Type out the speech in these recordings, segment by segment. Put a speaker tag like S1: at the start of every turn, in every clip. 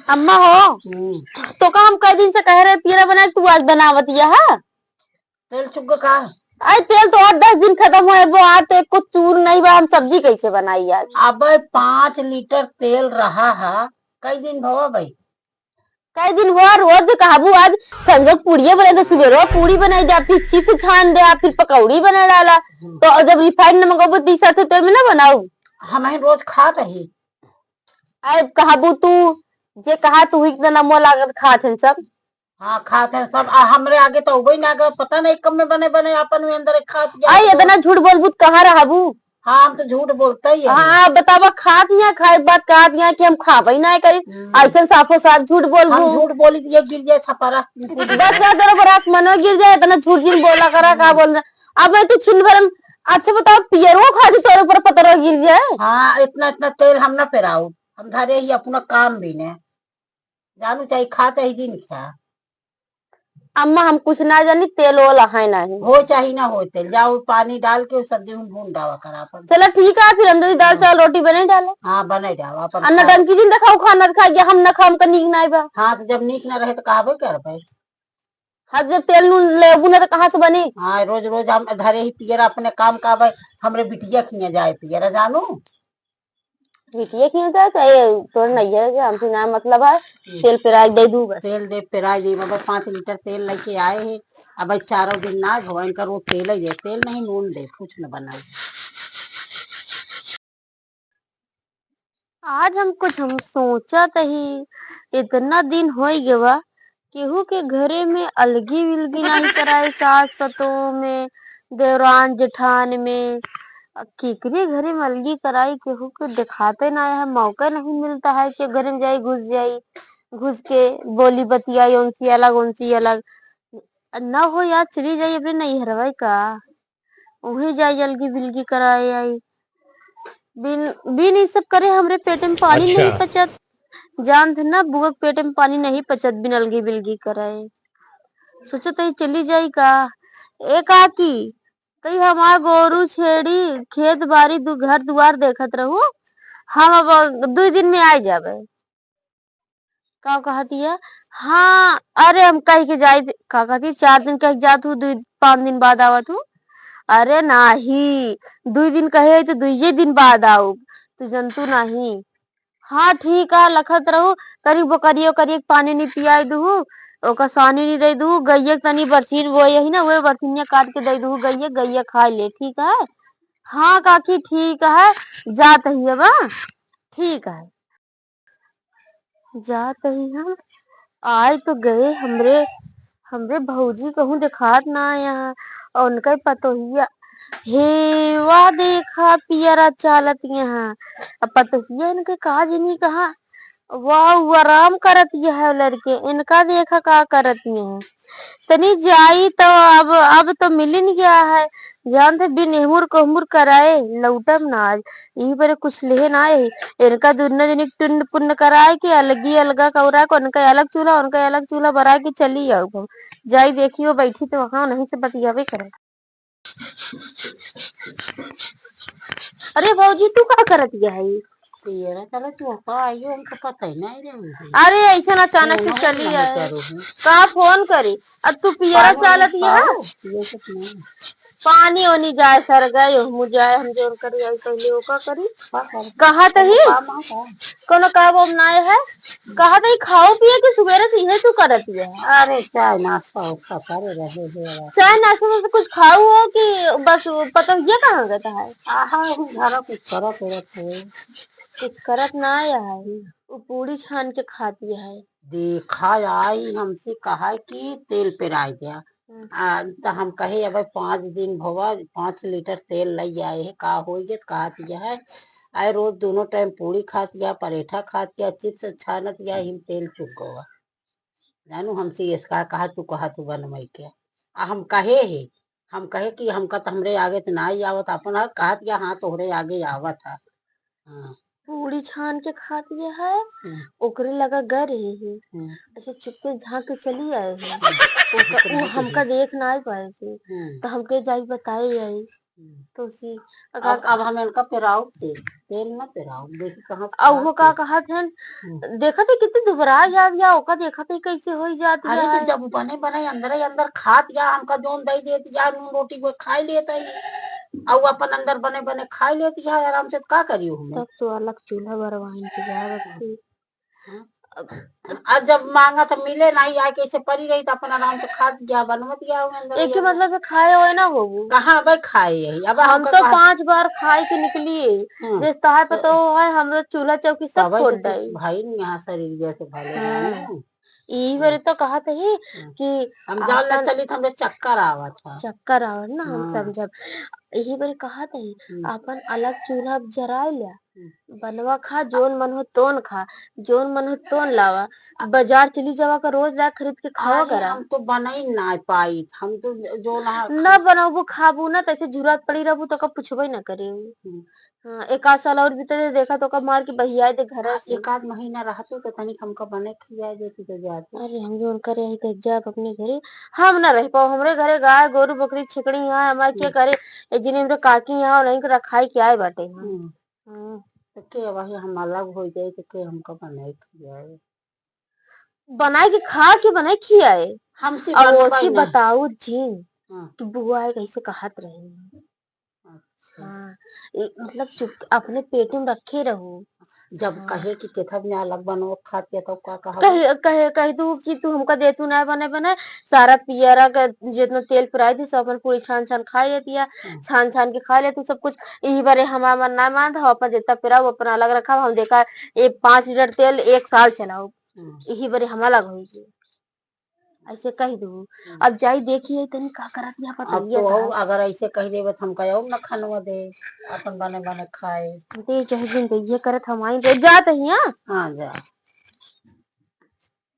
S1: अम्मा हो तो का हम कई दिन से कह रहे पियरा बनाए तू आज बनावतिया है।
S2: तेल चुग का
S1: आई तेल तो 8-10 दिन खत्म हुए वो आज तो एक को चूर नहीं बा। हम सब्जी कैसे बनाई आज?
S2: अब 5 लीटर तेल रहा है। कई दिन भवा भाई
S1: कई दिन हुआ रोज काबू आज संजो पूड़िया बनाई तो सुबह पूड़ी बनाई दे फिर चिप्स छान दे फिर पकौड़ी बना डाला। तो जब रिफाइंड नमक वो तीसरा तो तेल में ना बनाऊ
S2: हम रोज खा रही।
S1: आई कहबू तू जे कहा तू इतना नमो लागत खाते सब।
S2: हाँ खाते हैं सब। हमरे आगे तो उबई ना गए पता नहीं कब में बने बने अपन में अंदर खात
S1: आई इतना झूठ बोलबू कहाँ रहबू?
S2: हाँ हम तो झूठ बोलते ही है।
S1: हाँ बतावा खात यहाँ खाए बात कहा दिया कि हम खाबई ना करी ऐसा साफो साफ झूठ बोलबू।
S2: हम झूठ बोली ये गिर जाए छपारा
S1: बस का तेरा बरास मनो गिर जाए इतना झूठ जिन बोला करा का बोल अब मैं तो छिन भर अच्छा बताओ पियरो खाती तोरे ऊपर पतरा गिर जाए।
S2: हाँ इतना इतना तेल हम ना पेराऊ हम धरे ही अपना काम भी ने जानू चाहिए खा चाहिए दिन खा।
S1: अम्मा हम कुछ ना जानी तेल वाला है नहीं
S2: हो चाहिए ना हो तेल जाओ पानी डाल के सब्जी में भून डावा करा अपन।
S1: चलो ठीक है फिर हम दाल चावल रोटी बने डाले।
S2: हाँ बने डावा अपन
S1: अन्ना टंकी दिन दिखाओ खाना खा गया हम ना खाम का नीक ना बा।
S2: हाँ तो जब नीक ना रहे तो कहबे कर भाई।
S1: हाँ जब तेल नून लेबू ना तो कहाँ से बनी?
S2: हाँ रोज रोज हम धरे ही पियरा अपने काम का भाई हमरे बिटिया खिया जाए पियरा जानू
S1: बिटिया क्यों जाए चाहे तोड़ नहीं है कि हमसे ना मतलब है तेल पेराई दे दू बस।
S2: तेल दे पेराई दे बाबा 5 लीटर तेल लेके आए हैं। अब 4 दिन ना भवन कर वो तेल ही दे तेल नहीं नून दे कुछ न बनाए।
S1: आज हम सोचा ही इतना दिन हो गया केहू के घरे में अलगी विलगी नहीं कराए सास पतोह में देवरान जेठान में केकरे घरे में अलगी कराई केहू के दिखाते ना है मौका नहीं मिलता है कि घर में जाई घुस के बोली बतियाई उनसी अलग न हो यार चली जाई अपने नहीं हरवाई का वही जाई अलगी विलगी कराए आई बिन बिन ये सब करे हमरे पेट में पानी नहीं पचत। जान थे ना बुआ के पेट में पानी नहीं पचत बिन अलगी बिलगी कराए। सोचा तो चली जाई का एक आकी कही हमार गोरू छेड़ी खेत बाड़ी घर दुआर देखत रहू हम अब 2 दिन में आ जाबे का कहती है। हाँ अरे हम कह के जाए का कहती 4 दिन कह के जात हूँ 2-5 दिन बाद आवत हूँ। अरे नाही 2 दिन कहे तो 2 दिन बाद आओ तू जंतु नहीं। हाँ ठीक है लखत रहू करी बकरियो करी पानी नहीं पियाई दू ओका सानी नहीं दे दू गैया तनी बरसीन वो यही ना वो बरसीनिया काट के दे दू गैया गैया खा ले ठीक है। हाँ काकी ठीक है जात ही अब ठीक है जात ही हम आए तो गए हमरे हमरे भौजी कहूँ दिखात ना यहाँ और उनका पतोहिया हे वाह देखा पियरा चालत यहाँ अब पतोहिया इनके का जनी कहा वाह वो आराम करत है लड़के इनका देखा का करत है तनी जाई तो अब तो मिलिन गया है जानते बिन एमुर कोमुर कराए लौटम ना आज यही पर कुछ ले ना आए इनका दुनिया दिन टुंड पुण्य कराए के अलगी अलगा कौरा को उनका अलग चूल्हा बना के चली आओ जाई देखियो बैठी तो वहां नहीं से बतियावे करे। अरे भौजी तू का करत है?
S2: पियरा चलो तू अपा आइयो हमको पता ही नहीं रे।
S1: अरे ऐसा अचानक से चली आए कहा फोन करी अब तू पियरा चालत है पानी ओनी जाए सर गए मुझे जाए हम जोर करी आई पहले ओका करी कहा तही कोनो काम ना है कहा तही खाओ पिए के सवेरे से यही तू करत है।
S2: अरे चाय नाश्ता उसका करे रहे
S1: चाय नाश्ता में कुछ खाऊ हो कि बस पता ये कहाँ गता है?
S2: घर कुछ
S1: करत ना आया है वो पूरी छान के खाती है
S2: देखा आई हमसे कहा कि तेल पेराई दिया तो हम कहे अब 5 दिन भवा 5 लीटर तेल लग आए है का हो गए कहा दिया है आए रोज दोनों टाइम पूरी खातिया परेठा खातिया चिप्स छानत या हिम तेल चुक गवा जानू हमसे इसका कहा तू बनवाई के हम कहे है हम कहे कि हमका तो हमरे आगे तो ना ही आवत अपन कहा दिया हाँ तोहरे आगे आवत था। हाँ
S1: पूरी छान के खाती है ओकरे लगा गर ही ऐसे चुपके झांक के चली आए हैं वो हमका देख ना आई पाए से तो हमके जाई बताई आई तो उसी
S2: अब हम इनका पेराऊ तेल ना पेराऊ देखी कहाँ
S1: वो का कहत हन देखा थे कितनी दुबरा जात या ओका देखा थे कैसे हो जात
S2: अरे
S1: या
S2: तो जब बने बने अंदर ही अंदर खात या हमका जोन दई देती या नून रोटी को खा लेता ही और अपन अंदर बने बने खा लेती है आराम से का करियो हमें
S1: तब तो अलग चूल्हा बरवाइन के जावत
S2: आज जब मांगा तो मिले नहीं आके कैसे पड़ी रही तो अपन आराम से खा गया बनवत गया अंदर
S1: एक ही मतलब है खाए होए ना हो
S2: कहाँ भाई खाए यही अब
S1: हम
S2: हमका
S1: तो
S2: कहा
S1: 5 बार खाए के निकली जिस तहां पे तो है हम लोग चूल्हा चौकी सब
S2: तब
S1: छोड़
S2: तो
S1: दई
S2: भाई यहाँ शरीर जैसे भले जाने
S1: यही बार तो कहा ही कि
S2: हम जान ला चली तो हमरे चक्कर आवा था
S1: चक्कर आवत ना हम समझब यही बार कहा ही अपन अलग चूल्हा जराए लिया बनवा खा जोन मन हो तोन खा जोन मन हो तोन लावा बाजार चली जावा का रोज ला खरीद के खावा करा
S2: हम तो बना ही ना पाई हम तो जो
S1: ना बनाबू खाबू ना तैसे जरूरत पड़ी रहबू तो कब पूछबे ना करे हाँ एक आध साल और भीतर देखा तो कब मार के बहिया दे घर से
S2: एक आध महीना रहते तो तनिक हमका बने खिया देती तो जाती
S1: अरे हम जो करे ही तो जाब अपने घरे हम ना रह पाओ हमरे घरे गाय गोरू बकरी छिकड़ी यहाँ हमारे क्या करे जिन्हें हमरे काकी यहाँ नहीं के रखाई के आए बाटे
S2: तो के वही हम अलग हो जाए तो के हमका बने खियाए
S1: बनाए के खा के बनाए खियाए
S2: हमसे
S1: अब ओसी बताऊ जी कि बुआ है कैसे कहत रही हाँ मतलब चुप अपने पेट में रखे रहो
S2: जब कहे कि केथा में अलग बनो खाते तो का
S1: कह दू कि तू हमका दे तू ना बने बने सारा पियरा का जितना तेल फ्राई थी सब अपन पूरी छान छान खा लेती है छान छान के खा ले तू सब कुछ यही बारे हमारा मन ना मान था अपन जितना पिरा वो अपना अलग रखा हम देखा ये 5 लीटर तेल 1 साल चलाओ यही बारे हम अलग होगी ऐसे कह दू अब जाई देखिए तनी का करत यहाँ पता
S2: तो अगर ऐसे कह देबे तो हम कहो ना खनवा दे अपन बने बने खाए
S1: दे चाहे दिन ये करत हमारी दे जात हिया
S2: हाँ जा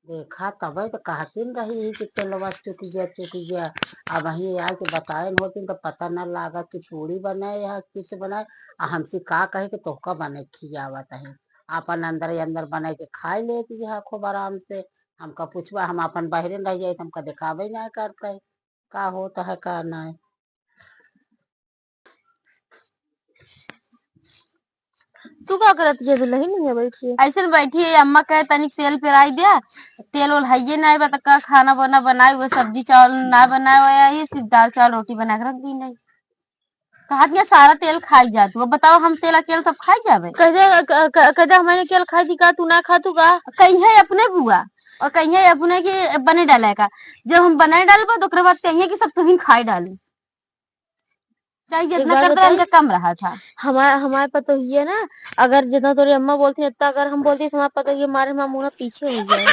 S2: देखा तब तो कहतीन रही कि तेलवा चुकी गया अब वही आके बताए होती तो पता न लागा कि चूड़ी बनाए या किस बनाए हमसे का कहे कि तोहका बने खियावत है अपन अंदर अंदर बना के खाए लेती है खूब आराम से हमका पूछवा हम अपन बहरे रह जाए तो हमका दिखावे ना करते का होता है का ना
S1: तू का करत है दुल्हन नहीं है बैठी ऐसे बैठी है अम्मा कहे तनिक तेल पेराई दिया तेल ओल है ना बता का खाना बना बनाए वो सब्जी चावल ना बनाए हुआ ये सिर्फ दाल चावल रोटी बना के रख दी नहीं कहा दिया सारा तेल खाई जा तू बताओ हम तेल अकेले सब खाई जावे कदे हमारे तेल खाई थी का तू ना खा तू का कहीं है अपने बुआ और कहीं है अपने के बने डाले का जब हम बनाए डालबो तो ओकरे बाद कहीं कि सब तुहिन खाई डाली चाहे जितना करता इनका कम रहा था हमारे पता है ना अगर जितना तोरी अम्मा बोलती है अगर हम बोलती तो हमारे पता ये मारे मुंह पीछे हो जाए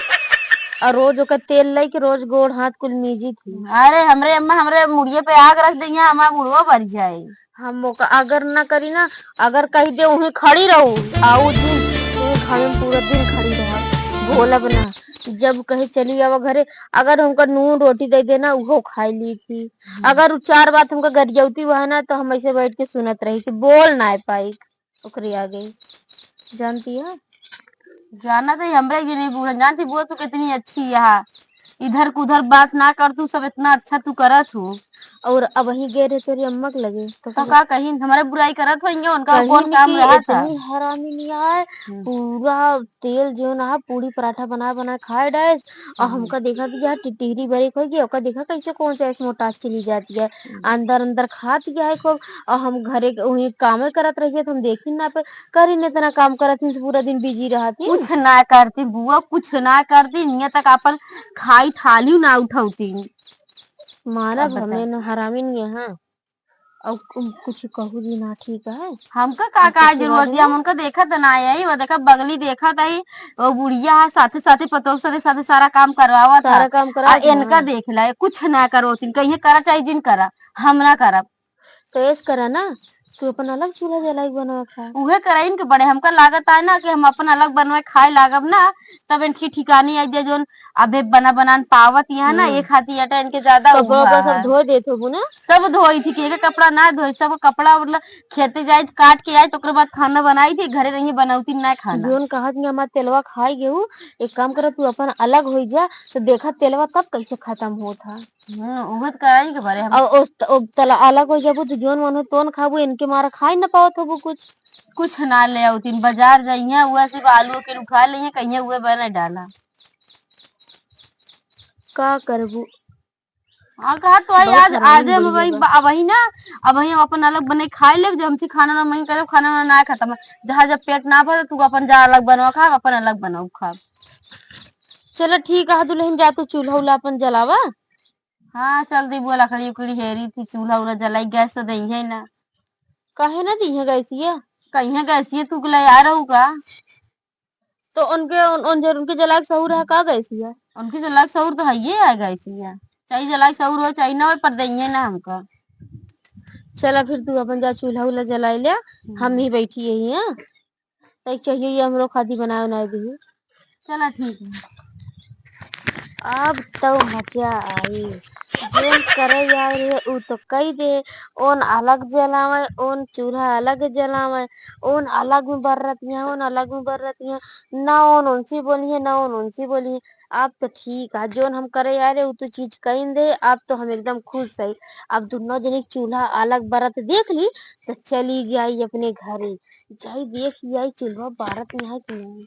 S1: और रोज ओकर तेल लाई के रोज गोड़ हाथ कुल मीजी थी अरे हमरे अम्मा हमरे मुड़िए पे आग रख देंगे हमारा मुड़वा भर जाए हम अगर ना करी ना अगर कही दे उन्हें खड़ी रहू आओ दिन खाने में पूरा दिन खड़ी रहा भोला बना जब कहे चली आवा घरे अगर हमका नून रोटी दे देना वो खाई ली थी अगर 4 बात हमका गरियावती हुआ है ना तो हम ऐसे बैठ के सुनत रही थी बोल ना पाई ओकरी आ गई जानती है जाना तो हमरे भी नहीं बुरा जानती वो तो कितनी अच्छी है इधर उधर बात ना कर तू सब इतना अच्छा तू करत हो और अब वही गए रहे तेरी अम्मा के लगे तो का कहीं हमारे बुराई करत होंगे उनका कौन काम रहा था इतनी हरामी नहीं है पूरा तेल जो ना पूरी पराठा बना बना खाए डाले और हमका देखा कि यार टिटहरी बड़ी खोई गई ओका देखा कैसे कौन से ऐसे मोटा चली जाती है अंदर अंदर खाती है खूब और हम घरे वही काम करत रहिए तो हम देखी ना पे करी ने इतना काम करत थी पूरा दिन बिजी रहती कुछ ना करती बुआ कुछ ना करती नियत तक अपन खाई थाली ना उठाती मानव हमें हरामी नहीं है हाँ और कुछ कहू जी ना ठीक है हमका का जरूरत है हम उनका देखा तो ना आई वो देखा बगली देखा था वो बुढ़िया है साथे साथे पतों साथे सारा काम करवावा था सारा काम करा इनका देख ला कुछ ना करो कहीं करा चाहिए जिन करा हम ना करा तो ऐस करा ना तू अपन अलग चूल्हा जलाई बना खा।
S3: उहे कराइन के बड़े हमका लागत है ना कि हम अपन अलग बनवाए खाए लागब ना तब इनकी ठिकानी आई दे जोन अबे बना बनान पावत यहाँ ना एक हाथी अटा इनके ज्यादा
S1: कपड़ा
S3: उहा
S1: उपड़ा सब
S3: है।
S1: धो देत हो ना।
S3: सब धोई थी के कपड़ा ना धोई सब कपड़ा मतलब खेते जाए काट के आए तो ओकरे बाद खाना बनाई थी घरे रही बनौती ना खाना।
S1: जोन कहत नहीं हमार तेलवा खाई गेहू एक काम कर तू अपन अलग हो जा तो देखा तेलवा तब कैसे खत्म होता।
S3: उहे तो कराई के बारे हम
S1: और उस तला अलग हो जाबू तो जोन मन हो तोन खाबू इनके मारा खाई ना पावत होबू
S3: कुछ ना ले आउतीन बाजार जाइए हुआ सिर्फ आलू के उठा लिए कहीं हुए बना डाला
S1: का करबू।
S3: हाँ कहा तो आई
S1: बहुत
S3: आज
S1: हरामी
S3: आज हम
S1: बढ़िया
S3: वही
S1: बा।
S3: वही ना अब वही हम अपन अलग बने खाए ले जब हमसे खाना ना मन करे खाना ना खत्म जहाँ जब पेट ना भर तू अपन जा अलग बनवा खा अपन अलग बनाऊ खा।
S1: चलो ठीक है दुल्हन जा तू चूल्हा उल्हा अपन जलावा।
S3: हाँ चल दी बुआ लकड़ी उकड़ी हेरी थी चूल्हा उल्हा जलाई गैस तो दही है ना।
S1: काहे ना दी है गैसिया।
S3: कहीं गैसी तू ले आ रहू का।
S1: तो उनके जला के सहूर है का गैसिया।
S3: उनकी जला के सहूर तो है ही है गैसिया चाहे जला के सहूर हो चाहे ना हो पर दही ना हमका।
S1: चला फिर तू अपन जा चूल्हा उल्हा जलाई ले हम ही बैठी यही है तक चाहिए ये हम लोग खादी बनाए बनाए दी।
S3: चला ठीक है।
S1: अब तो मजा आई जोन करे यार रे उ तो कई दे ओन अलग जलावे ओन चूल्हा अलग जलावे ओन अलग में बर्रतियां ओन अलग में बर्रतियां ना ओन उनसी बोली है ना ओन उनसी बोली है। अब तो ठीक है जोन हम करे यार रे उ तो चीज कहीं दे अब तो हम एकदम खुश है। अब दोनों जने चूल्हा अलग बरत देख ली तो चली जाई अपने घरे जाई देख आई चूल्हा बरत यहाँ की नहीं।